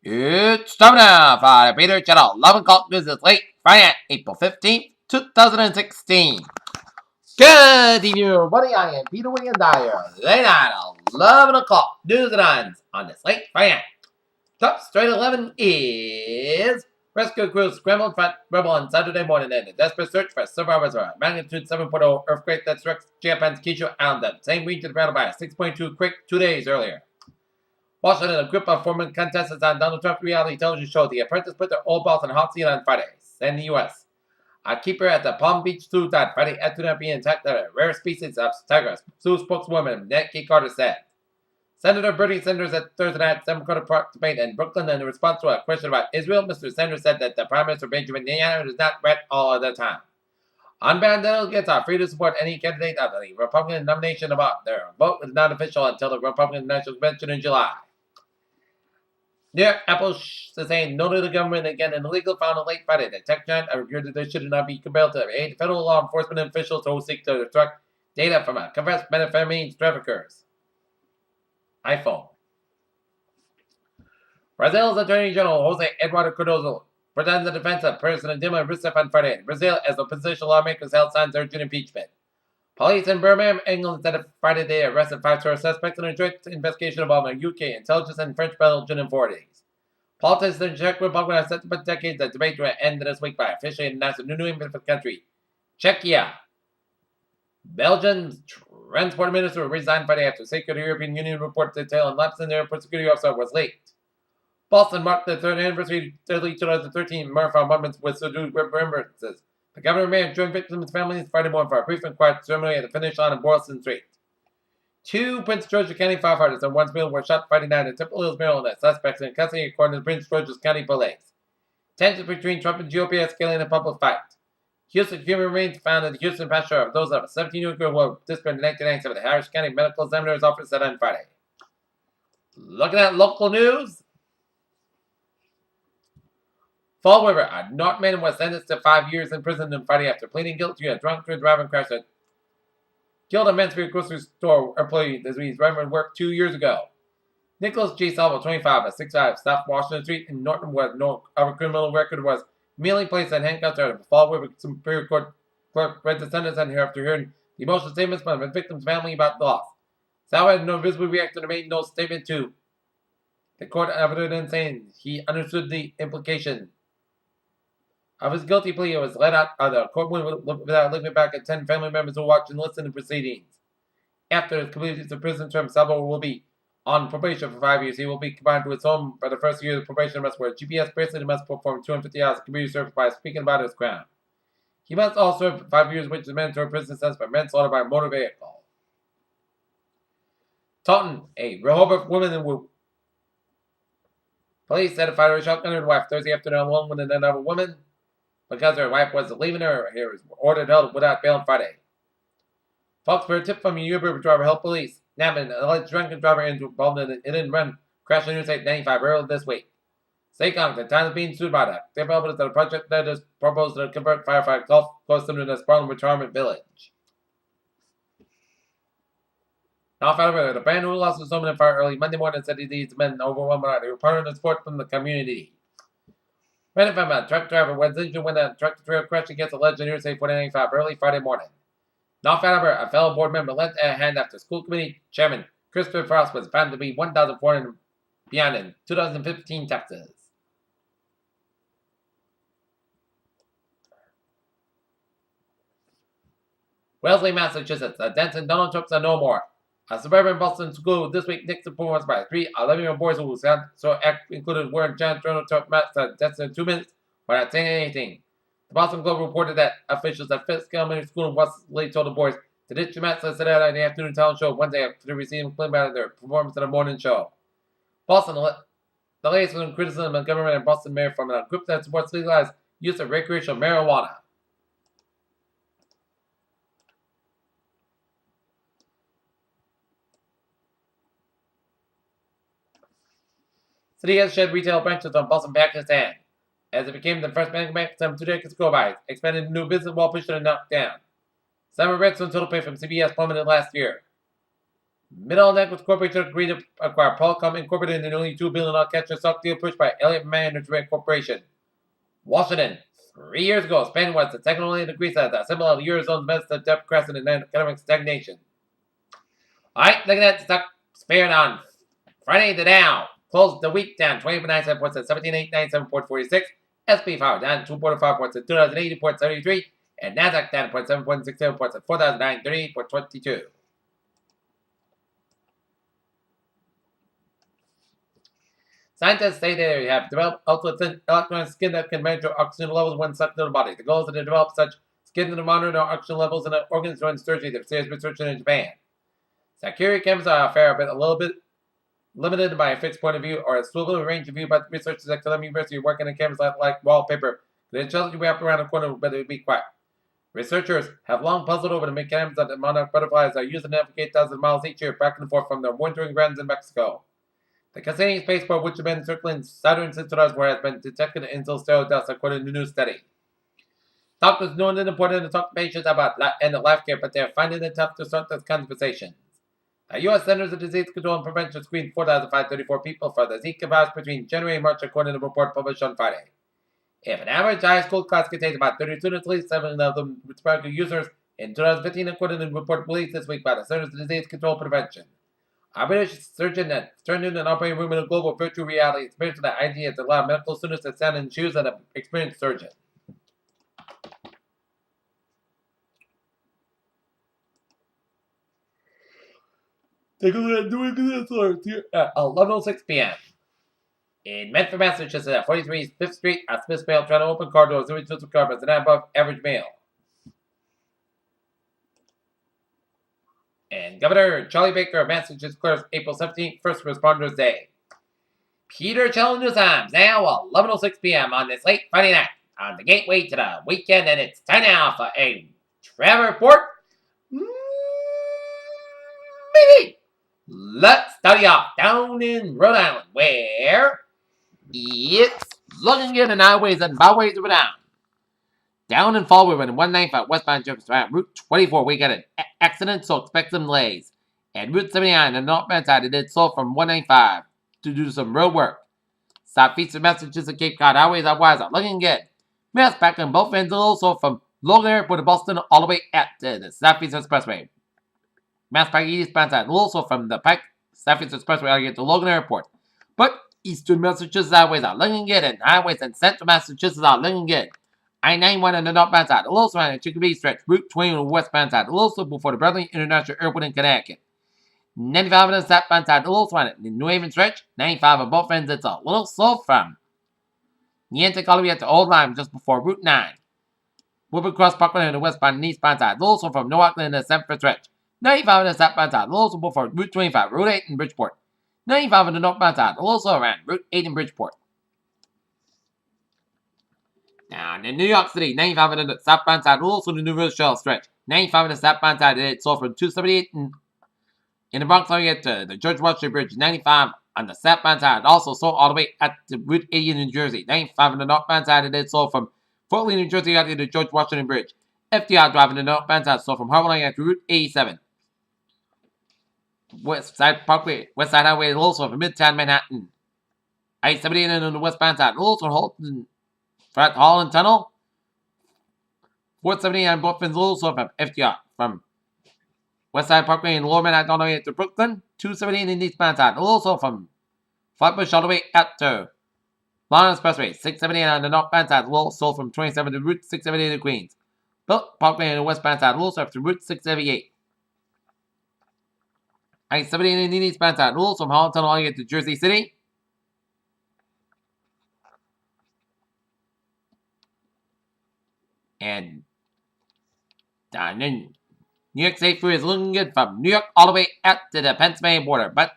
It's time now for the Peter Channel 11 o'clock news is late Friday, April 15th, 2016. Good evening, everybody. I am Peter Wiggins. Late night 11 o'clock news and items on this late Friday. Top straight 11 is rescue crews scrambled front rebel on Saturday morning in a desperate search for survivors of a magnitude 7.0 earthquake that struck Japan's Kyushu Island, the same region battled by a 6.2 quake 2 days earlier. Washington, a group of former contestants on Donald Trump's reality television show The Apprentice put their old boss on hot seat on Friday. In the U.S., a keeper at the Palm Beach Zoo died Friday after not being attacked by a rare species of tiger, zoo spokeswoman Nancy Carter said. Senator Bernie Sanders at Thursday night Democratic Park debate in Brooklyn in response to a question about Israel, Mr. Sanders said that the Prime Minister Benjamin Netanyahu does not read all of the time. Unbound delegates are free to support any candidate of the Republican nomination about their vote is not official until the Republican National Convention in July. New York Apple sustained no to the government again in illegal found on late Friday. The tech giant argued that they should not be compelled to aid federal law enforcement officials who seek to extract data from confessed methamphetamine traffickers. iPhone. Brazil's Attorney General Jose Eduardo Cardoso pretends the defense of President Dilma Rousseff on Friday in Brazil as opposition lawmakers held signs urging impeachment. Police in Birmingham, England said Friday they arrested 5 tourist suspects in a joint investigation involving UK intelligence and French Belgian authorities. Politics in the Czech Republic have set for decades that debate will end this week by officially announcing a new name for the country, Czechia. Belgium's transport minister resigned Friday after Secret European Union report detailing lapse in their airport security officer was late. Boston marked the third anniversary of the 2013 marathon moments with subdued remembrances. The governor may have joined victims' families Friday morning for a brief and quiet ceremony at the finish line in Boylston Street. 2 Prince George's County firefighters and 1 civilian were shot Friday night in Temple Hills, Maryland as suspects in custody according to Prince George's County Police. Tensions between Trump and GOP escalating a public fight. Houston human remains found in the Houston pasture of those of a 17-year-old girl who were disappeared in 1997, the Harris County Medical Examiner's Office said on Friday. Looking at local news. Fall River, a North man was sentenced to 5 years in prison on Friday after pleading guilty to a drunk driving crash that killed a Mansfield grocery store employee as he was driving to work 2 years ago. Nicholas G. Salvo, 25, at 6'5", South Washington Street in Norton, where no other criminal record was immediately placed in handcuffs after the Fall River Superior Court clerk read the sentence on here after hearing the emotional statements from the victim's family about the loss. Salvo had no visible reaction to make no statement to the court evidence saying he understood the implication of his guilty plea. It was let out of the courtroom without looking back at 10 family members who watched and listened to proceedings. After his completion of prison term, Salvo will be on probation for 5 years. He will be confined to his home for the first year of the probation must wear a GPS bracelet and must perform 250 hours of community service by speaking about his crime. He must also serve 5 years, which is a mandatory prison sentence for manslaughter by motor vehicle. Taunton, a Rehoboth woman who police said a fighter shotgun her wife Thursday afternoon alone with another woman. Because her wife was leaving her, he was ordered held without bail on Friday. Foxborough tip from a Uber driver helped police nab an alleged drunken driver involved in an hit-and run crash on Interstate 95 earlier this week. Saycon, the town is being sued by the developers of the project that is proposed to convert firefighter golf course into the Spartan Retirement Village. Now, however, the band who lost his home in a fire early Monday morning said he's been overwhelmed by the return support from the community. Rented from a truck driver was injured when a tractor trailer crashed against a ledge in Interstate 495 early Friday morning. Not however, a fellow board member lent a hand after school committee chairman Christopher Frost was found to be 1,400 beyond in 2015 taxes. Wellesley, Massachusetts, the dance and Donald Trumps are no more. A suburban Boston school this week nicked performance by 3 11-year-old boys who so act included wearing John Donald Trump masks that danced in 2 minutes without saying anything. The Boston Globe reported that officials at Fisk Elementary School in Wesley told the boys to ditch the masks and sit out on the afternoon talent show Wednesday after receiving complaint about their performance at the morning show. Boston, the latest was criticism of government and Boston mayor from a group that supports legalized use of recreational marijuana. City has shed retail branches on Boston, Pakistan, as it became the first bank some 2 decades ago by expanding new business while pushing a knockdown. Summer rents on total pay from CBS plummeted last year. Middle Networks Corporation agreed to acquire Polycom Incorporated in an only $2 billion cash stock deal pushed by Elliott Management Corporation. Washington. 3 years ago, Spain was the second only in Greece as a symbol of the Eurozone's massive debt crisis and economic stagnation. Alright, looking at the stock spared on Friday, the Dow closed the week down 20.97 points at 17,897.46. SP 5 down 2.5 points at 2,080.73. And NASDAQ down 0.767 points at 4,938.22. Scientists say they have developed ultra-thin electron skin that can measure oxygen levels when sucked into the body. The goal is to develop such skin to monitor oxygen levels in the organs during surgery. There's serious research in Japan. Security cameras are a little bit limited by a fixed point of view or a swivel range of view, but researchers at Columbia University working on cameras like wallpaper. The intelligence we have around the corner, but it would be quiet. Researchers have long puzzled over the mechanisms that the monarch butterflies are used to navigate thousands of miles each year back and forth from their wintering grounds in Mexico. The Cassini spaceport, which has been circling Saturn since 2004, has been detected in interstellar dust, according to a new study. Doctors know it important to talk to patients about end of life care, but they're finding it tough to start those conversations. The U.S. Centers of Disease Control and Prevention screened 4,534 people for the Zika virus between January and March, according to a report published on Friday. If an average high school class contains about 30 students, at least 7 of them were users in 2015, according to the report released this week by the Centers of Disease Control and Prevention. A British surgeon that turned into an operating room in a global virtual reality experience with the idea to allow medical students to stand in shoes of an experienced surgeon. Take a look at doing this here at 11:06 p.m. In Medford, Massachusetts, at 43 5th Street, at Smith's Mail, trying to open car doors, doing social carpets, and above average mail. And Governor Charlie Baker of Massachusetts declares April 17th First Responders Day. Peter Challenger Times, now 11:06 p.m. on this late Friday night, on the gateway to the weekend, and it's time now for a travel report. Maybe. Let's start you off down in Rhode Island, where it's looking good in highways and byways of down. Down in Fall River in 195 westbound Jefferson Route 24, we got an accident, so expect some delays. And Route 79 on the northbound side, it did slow from 195 to do some road work. Southeastern Massachusetts Cape Cod highways otherwise are looking good. Mass back on both ends, also from Logan Airport to Boston all the way at the Southeast Expressway. Mass back eastbound side, also from the Pike Southeast Expressway all the way to Logan Airport. But Eastern Massachusetts highways are looking good, and highways in Central Massachusetts are looking good. I-91 on the northbound side, also on the Chicopee stretch, Route 20 on the westbound side, also before the Bradley International Airport in Connecticut. 95 on the southbound side, also on the New Haven stretch, 95 on both ends, it's a little slow from Niantic all the way at the Old Line just before Route 9. Moving across Parkland on the westbound and eastbound side, also from New Auckland in the Sanford stretch. 95 on the southbound side, also before Route 25, Route 8 in Bridgeport. 95 on the northbound side, also around Route 8 in Bridgeport. Down in New York City, 95 on the southbound side, also the New Rochelle stretch. 95 on the southbound side, it's all from 278 in the Bronx area to the George Washington Bridge. 95 on the southbound side, also sold all the way at the Route 80 in New Jersey. 95 on the northbound side, it's sold from Fort Lee, New Jersey, out to the George Washington Bridge. FDR Drive on the northbound side, sold from Harvard Line to Route 87. West Side Parkway, West Side Highway, also from Midtown Manhattan. I-78 on the westbound side, also Holton, Holland Tunnel. 470 on both ends, also from FDR, from West Side Parkway in Lower Manhattan all the way to Brooklyn. 278 in the eastbound side, also from Flatbush all the way out to Long Expressway. 678 on the northbound side, also from 27 to Route 678 to Queens. Belt Parkway on the westbound side, also up to Route 678. I-78 in the eastbound side, also from Holland Tunnel all the way to Jersey City. And down in New York State Freeway is looking good from New York all the way out to the Pennsylvania border. But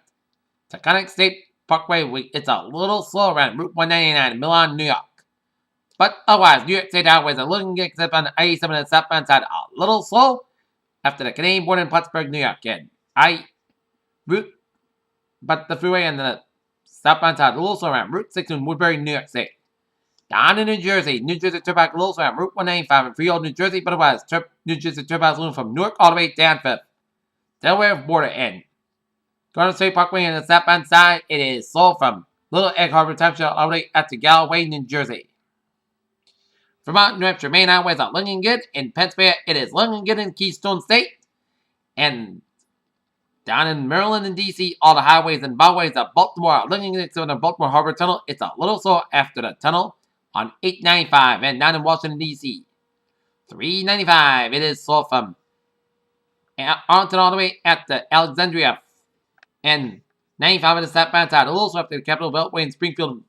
to Connect State Parkway, it's a little slow around Route 199 in Milan, New York. But otherwise, New York State highways are looking good, except on the I-87 on the southbound side, a little slow after the Canadian border in Plattsburgh, New York. And but the freeway on the southbound side, also around Route 6 in Woodbury, New York State. Down in New Jersey Turnpike also around Route 195 in Freehold, New Jersey, but otherwise, New Jersey Turnpike is from Newark all the way down 5th. Delaware border end. Garden State Parkway on the southbound side, it is sold from Little Egg Harbor Township all the way up to Galloway, New Jersey. Vermont, New Hampshire, Maine highways are looking good. In Pennsylvania, it is looking good in Keystone State. And down in Maryland and D.C., all the highways and byways of Baltimore are looking good except the Baltimore Harbor Tunnel. It's a little slow after the tunnel on 895. And down in Washington, D.C., 395. It is slow from Arlington all the way at the Alexandria. And 95 on the southbound side. A little slow after the Capitol Beltway in Springfield,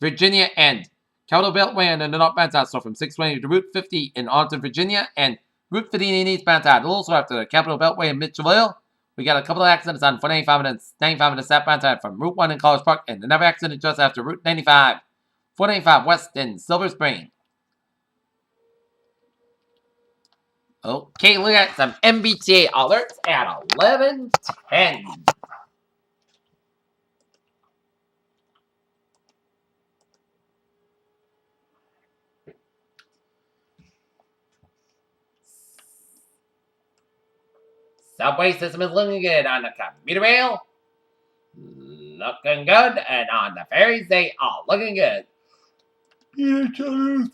Virginia. And Capitol Beltway on the northbound side. So from 620 to Route 50 in Arlington, Virginia. And Route 15 in eastbound side. A little slow after the Capitol Beltway in Mitchellville. We got a couple of accidents on 495 and 95 on the southbound side from Route 1 in College Park, and another accident just after Route 95, 495 west in Silver Spring. Okay, look at some MBTA alerts at 11:10. Subway system is looking good on the commuter rail. Looking good, and on the ferries, they are looking good. 11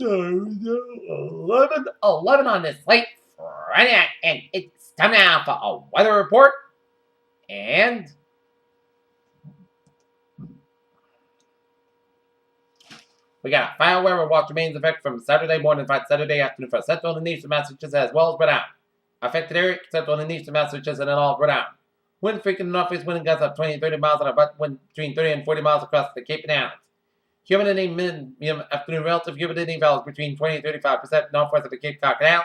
on this late Friday night, and it's time now for a weather report. And we got a fire weather watch remains in effect from Saturday morning to Saturday afternoon for central and eastern Massachusetts as well as Rhode Island. Affected area, central and eastern Massachusetts and all of Rhode Island. Wind frequent northeast wind gusts of 20 and 30 miles an hour, wind between 30 and 40 miles across the Cape and Islands. Humidity afternoon relative humidity values between 20 and 35% northwest of the Cape Cod Canal.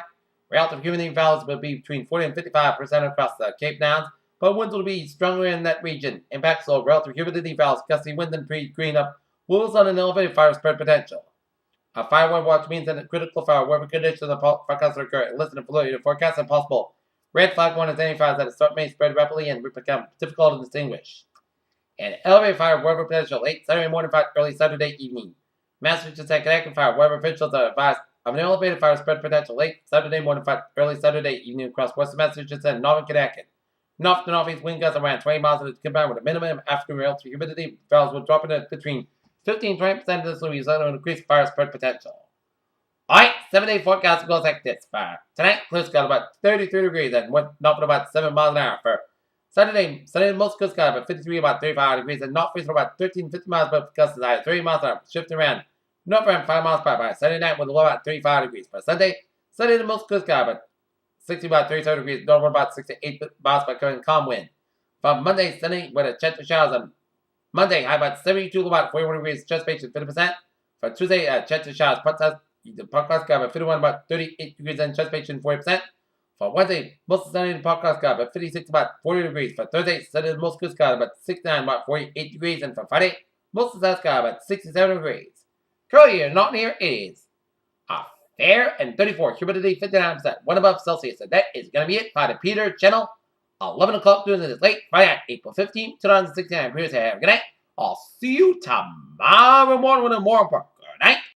Relative humidity values will be between 40 and 55% across the Cape Downs, but winds will be stronger in that region. Impacts of relative humidity values, gusty wind and green up will on an elevated fire spread potential. A fire weather watch means that critical fire weather conditions are forecast to occur. Listen to the forecast and possible red flag warnings any fires that start may spread rapidly and become difficult to distinguish. An elevated fire weather potential late Saturday morning, early Saturday evening. Massachusetts and Connecticut fire weather officials are advised of an elevated fire spread potential late Saturday morning, early Saturday evening across western Massachusetts and northern Connecticut. North to northeast wind gusts around 20 miles an hour combined with a minimum afternoon relative humidity values will drop into between 15 and 20% of this will result in increased fire spread potential. Alright, 7-day forecast goes like this. For tonight, clear sky about 33 degrees and north at about 7 miles an hour. For Sunday, most clear sky about 53, about 35 degrees, and north breeze about 13, 50 miles per gust as high as 30 miles an hour. Shifting around north around 5 miles per hour. By Sunday night with a low about 35 degrees. For Sunday, the most clear sky about 60, about 37 degrees, north about 68 miles per current calm wind. For Monday, Sunday, with a chance of showers on Monday, high about 72, about 41 degrees, anticipation 50%. For Tuesday, chance of showers, the podcast got about 51, about 38 degrees, and anticipation 40%. For Wednesday, most sunny, the podcast got about 56, about 40 degrees. For Thursday, sunny, most good sky about 69, about 48 degrees. And for Friday, most of the sky about 67 degrees. Currently here, not near, it is a fair and 34, humidity 59%, 1 above Celsius. So that is going to be it for the Peter channel. 11 o'clock doing this late Friday, April 15th, 2016. Have a good night. I'll see you tomorrow morning with a more report. Good night.